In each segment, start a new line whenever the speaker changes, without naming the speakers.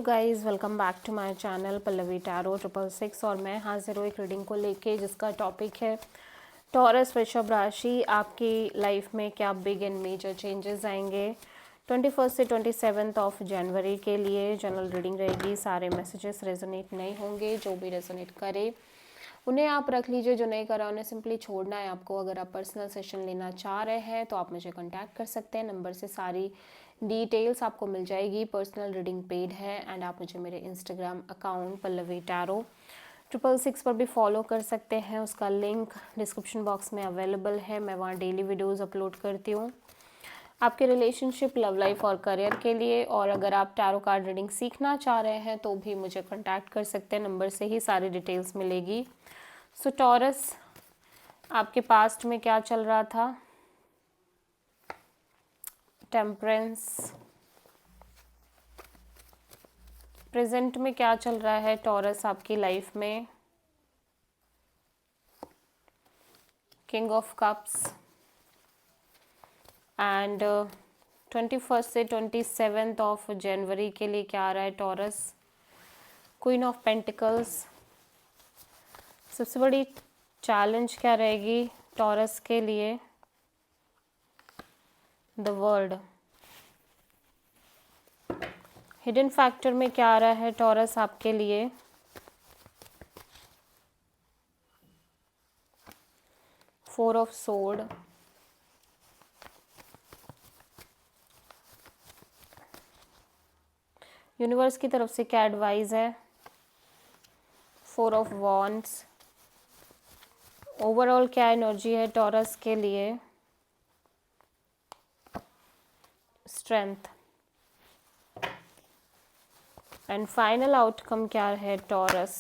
Guys welcome back to my channel Pallavi tarot 666 और मैं हाजिर हूँ एक रीडिंग को लेके जिसका टॉपिक है टॉरस वृषभ राशि। आपकी लाइफ में क्या बिग एंड मेजर चेंजेस आएंगे 21 से 27 ऑफ जनवरी के लिए। जनरल रीडिंग रहेगी, सारे मैसेजेस रेजोनेट नहीं होंगे, जो भी रेजोनेट करे उन्हें आप रख लीजिए, जो नहीं करा उन्हें सिंपली छोड़ना है आपको। अगर आप पर्सनल सेशन लेना चाह रहे हैं तो आप मुझे कांटेक्ट कर सकते हैं, नंबर से सारी डिटेल्स आपको मिल जाएगी। पर्सनल रीडिंग पेड है एंड आप मुझे मेरे इंस्टाग्राम अकाउंट पल्लवी टैरो 666 पर भी फॉलो कर सकते हैं, उसका लिंक डिस्क्रिप्शन बॉक्स में अवेलेबल है। मैं वहाँ डेली वीडियोज़ अपलोड करती हूँ आपके रिलेशनशिप, लव लाइफ और करियर के लिए। और अगर आप टैरो कार्ड रीडिंग सीखना चाह रहे हैं तो भी मुझे कांटेक्ट कर सकते हैं, नंबर से ही सारी डिटेल्स मिलेगी। सो टॉरस, आपके पास्ट में क्या चल रहा था? टेम्परेंस, प्रेजेंट में क्या चल रहा है टॉरस आपकी लाइफ में? किंग ऑफ कप्स एंड 21 से 27 ऑफ जनवरी के लिए क्या आ रहा है टॉरस? Queen of pentacles. सबसे बड़ी चैलेंज क्या रहेगी टॉरस के लिए? The world. हिडन फैक्टर में क्या आ रहा है टॉरस आपके लिए? Four of sword. यूनिवर्स की तरफ से क्या एडवाइस है? Four of wands. ओवरऑल क्या एनर्जी है टॉरस के लिए? स्ट्रेंथ। एंड फाइनल आउटकम क्या है टॉरस?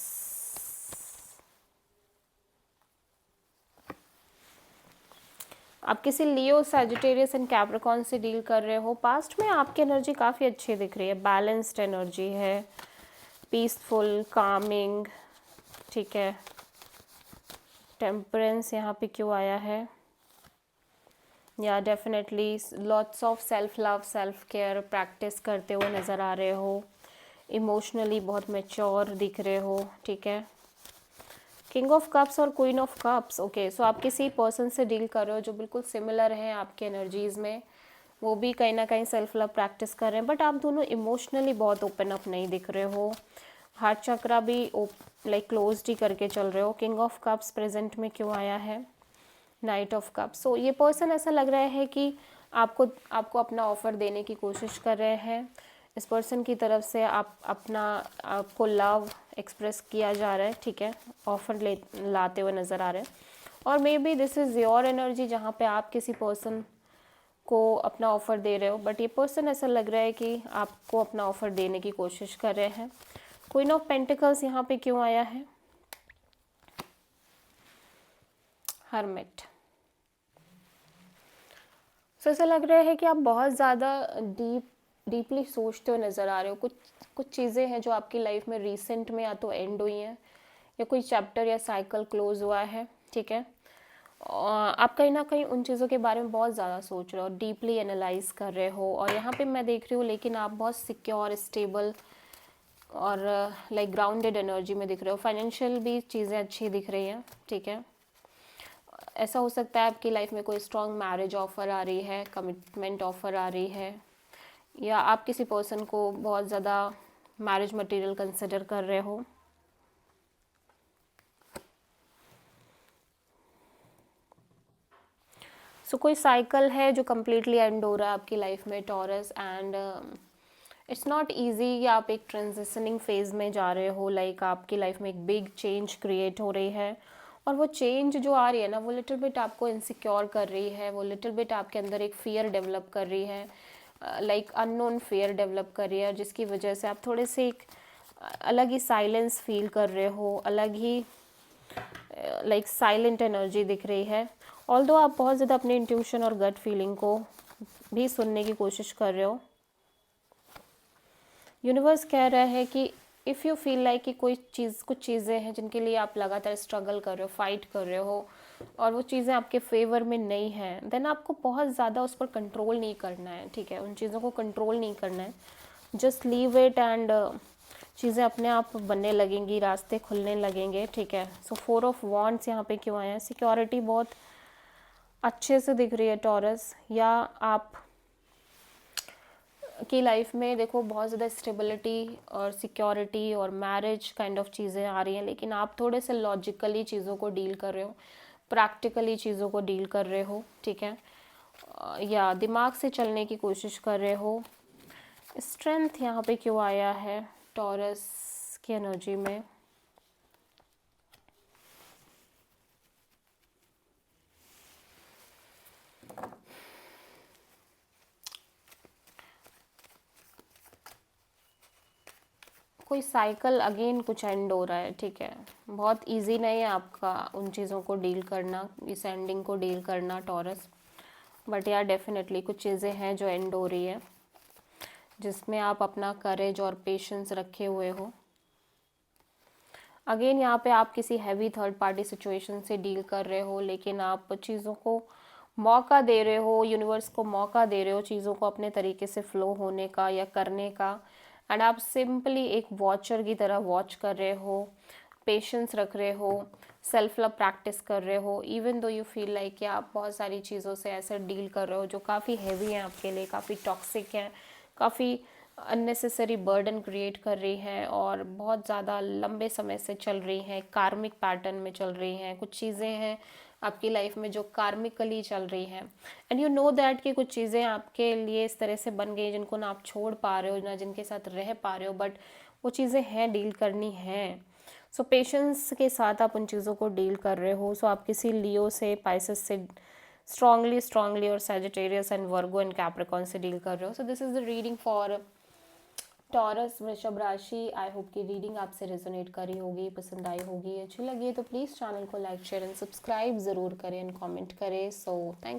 आप किसी लियो, सैजिटेरियस एंड कैप्रिकॉर्न से डील कर रहे हो। पास्ट में आपकी एनर्जी काफ़ी अच्छी दिख रही है, बैलेंस्ड एनर्जी है, पीसफुल, कामिंग, ठीक है। टेम्परेंस यहाँ पे क्यों आया है? या definitely lots of self love, self care practice करते हुए नज़र आ रहे हो, इमोशनली बहुत मैच्योर दिख रहे हो, ठीक है। किंग ऑफ कप्स और क्वीन ऑफ कप्स, ओके। सो आप किसी पर्सन से डील कर रहे हो जो बिल्कुल सिमिलर है आपके एनर्जीज़ में, वो भी कहीं ना कहीं सेल्फ लव प्रैक्टिस कर रहे हैं, बट आप दोनों इमोशनली बहुत ओपन अप नहीं दिख रहे हो। हार्ट चक्रा भी लाइक क्लोज्ड ही करके चल रहे हो। किंग ऑफ कप्स प्रेजेंट में क्यों आया है? Night of cups. सो ये पर्सन ऐसा लग रहा है कि आपको अपना ऑफर देने की कोशिश कर रहे हैं। इस पर्सन की तरफ से आपको लव एक्सप्रेस किया जा रहा है, ठीक है, ऑफर लाते हुए नज़र आ रहे हैं। और may be this is your energy जहाँ पे आप किसी पर्सन को अपना ऑफ़र दे रहे हो, बट ये पर्सन ऐसा लग रहा है कि आपको अपना ऑफ़र देने की कोशिश कर रहे हैं। क्वीन ऑफ पेंटिकल्स यहाँ पे क्यों आया है? हर्मिट। सो ऐसा लग रहा है कि आप बहुत ज़्यादा डीपली सोचते हुए नज़र आ रहे हो। कुछ चीज़ें हैं जो आपकी लाइफ में रिसेंट में या तो एंड हुई हैं या कोई चैप्टर या साइकिल क्लोज हुआ है, ठीक है। आप कहीं ना कहीं उन चीज़ों के बारे में बहुत ज़्यादा सोच रहे हो, डीपली एनालाइज कर रहे हो। और यहाँ पे मैं देख रही हूँ, लेकिन आप बहुत सिक्योर, स्टेबल और लाइक ग्राउंडेड एनर्जी में दिख रहे हो। फाइनेंशियल भी चीज़ें अच्छी दिख रही हैं, ठीक है। ऐसा हो सकता है आपकी लाइफ में कोई स्ट्रॉन्ग मैरिज ऑफर आ रही है, कमिटमेंट ऑफर आ रही है, या आप किसी पर्सन को बहुत ज़्यादा मैरिज मटेरियल कंसिडर कर रहे हो। सो कोई साइकिल है जो कम्प्लीटली एंड हो रहा है आपकी लाइफ में taurus, and it's not easy कि आप एक ट्रांजिशनिंग फेज में जा रहे हो। लाइक आपकी लाइफ में एक बिग चेंज क्रिएट हो रही है, और वो चेंज जो आ रही है ना, वो लिटिल बिट आपको इनसिक्योर कर रही है, वो लिटिल बिट आपके अंदर एक फियर डेवलप कर रही है, लाइक अननोन फियर डेवलप कर रही है, जिसकी वजह से आप थोड़े से एक अलग ही साइलेंस फील कर रहे हो, अलग ही लाइक साइलेंट एनर्जी दिख रही है। ऑल्दो आप बहुत ज़्यादा अपने इंट्यूशन और गट फीलिंग को भी सुनने की कोशिश कर रहे हो। यूनिवर्स कह रहा है कि इफ़ यू फील लाइक कि कुछ चीज़ें हैं जिनके लिए आप लगातार स्ट्रगल कर रहे हो, फाइट कर रहे हो, और वो चीज़ें आपके फेवर में नहीं हैं, देन आपको बहुत ज़्यादा उस पर कंट्रोल नहीं करना है, ठीक है। उन चीज़ों को कंट्रोल नहीं करना है, जस्ट लीव इट एंड चीज़ें अपने आप बनने लगेंगी, रास्ते खुलने लगेंगे, ठीक है। सो 4 ऑफ वॉन्ड्स यहाँ पे क्यों आया है? सिक्योरिटी बहुत अच्छे से दिख रही है टॉरस, या आप की लाइफ में देखो बहुत ज़्यादा स्टेबिलिटी और सिक्योरिटी और मैरिज काइंड ऑफ चीज़ें आ रही हैं, लेकिन आप थोड़े से लॉजिकली चीज़ों को डील कर रहे हो, प्रैक्टिकली चीज़ों को डील कर रहे हो, ठीक है, या दिमाग से चलने की कोशिश कर रहे हो। स्ट्रेंथ यहाँ पे क्यों आया है टॉरस की एनर्जी में? कोई साइकिल अगेन कुछ एंड हो रहा है, ठीक है। बहुत इजी नहीं है आपका उन चीज़ों को डील करना, इस एंडिंग को डील करना टॉरस, बट यार डेफिनेटली कुछ चीज़ें हैं जो एंड हो रही है, जिसमें आप अपना करेज और पेशेंस रखे हुए हो। अगेन यहाँ पे आप किसी हैवी थर्ड पार्टी सिचुएशन से डील कर रहे हो, लेकिन आप चीज़ों को मौका दे रहे हो, यूनिवर्स को मौका दे रहे हो चीज़ों को अपने तरीके से फ्लो होने का या करने का, एंड आप सिंपली एक वॉचर की तरह वॉच कर रहे हो, पेशेंस रख रहे हो, सेल्फ लव प्रैक्टिस कर रहे हो, even though you feel like कि आप बहुत सारी चीज़ों से ऐसे डील कर रहे हो जो काफ़ी हैवी हैं आपके लिए, काफ़ी टॉक्सिक हैं, काफ़ी अननेसेसरी बर्डन क्रिएट कर रही हैं और बहुत ज़्यादा लंबे समय से चल रही हैं, कार्मिक पैटर्न में चल रही हैं। कुछ चीज़ें हैं आपकी लाइफ में जो कार्मिकली चल रही हैं, एंड यू नो दैट कि कुछ चीज़ें आपके लिए इस तरह से बन गई जिनको ना आप छोड़ पा रहे हो, ना जिनके साथ रह पा रहे हो, बट वो चीज़ें हैं, डील करनी हैं। सो पेशेंस के साथ आप उन चीज़ों को डील कर रहे हो। सो आप किसी लियो से, पाइसेस से स्ट्रांगली और Sagittarius and Virgo and Capricorn से डील कर रहे हो। So this is the reading for taurus वृषभ राशि। आई होप कि रीडिंग आपसे रेजोनेट करी होगी, पसंद आई होगी, अच्छी लगी है तो प्लीज़ चैनल को लाइक शेयर एंड सब्सक्राइब ज़रूर करें एंड कमेंट करें। So thank